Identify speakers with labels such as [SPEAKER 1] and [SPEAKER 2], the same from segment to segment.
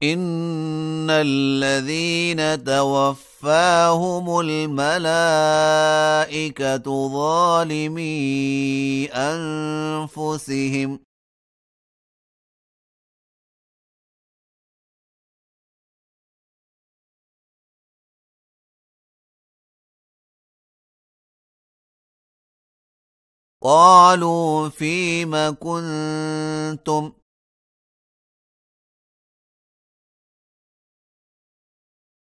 [SPEAKER 1] إن الذين توفاهم الملائكة ظالمي أنفسهم قالوا فيم كنتم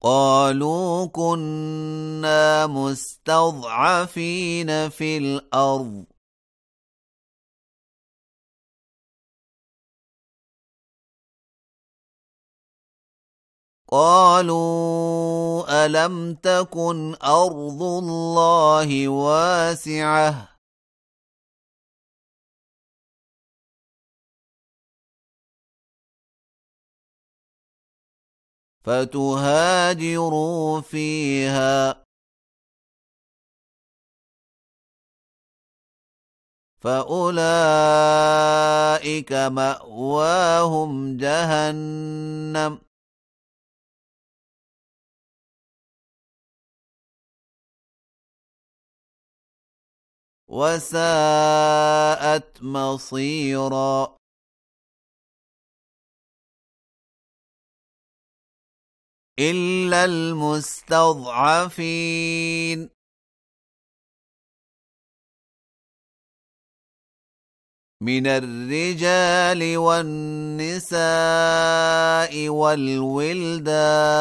[SPEAKER 1] قالوا كنا مستضعفين في الأرض قالوا ألم تكن أرض الله واسعة فتهاجروا فيها فأولئك مأواهم جهنم وساءت مصيرا إلا المستضعفين من الرجال والنساء والولدان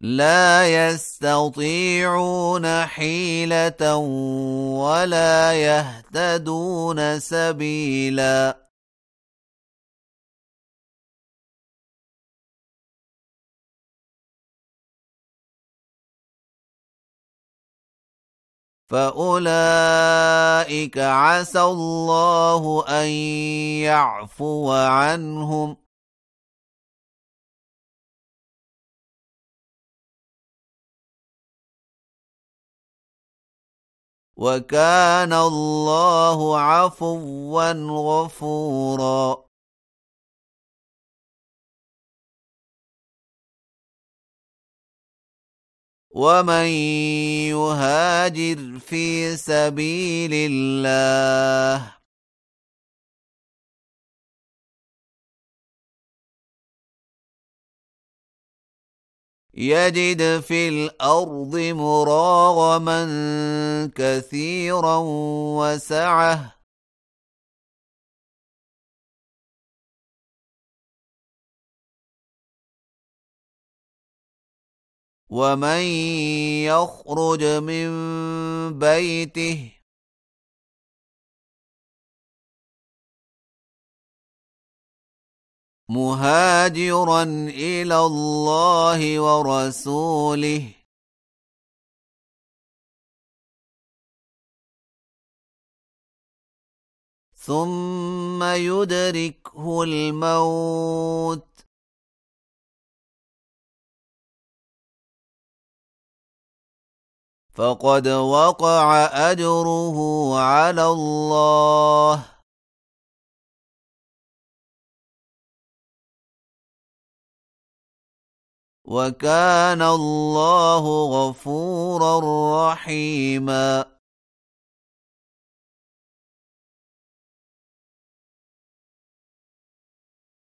[SPEAKER 1] لا يستطيعون حيلة ولا يهتدون سبيلا فأولئك عسى الله أن يعفو عنهم وكان الله عفوا غفورا ومن يهاجر في سبيل الله يجد في الأرض مراغما كثيرا وسعة ومن يخرج من بيته مهاجرا إلى الله ورسوله ثم يدركه الموت فقد وقع أجره على الله وكان الله غفورا رحيما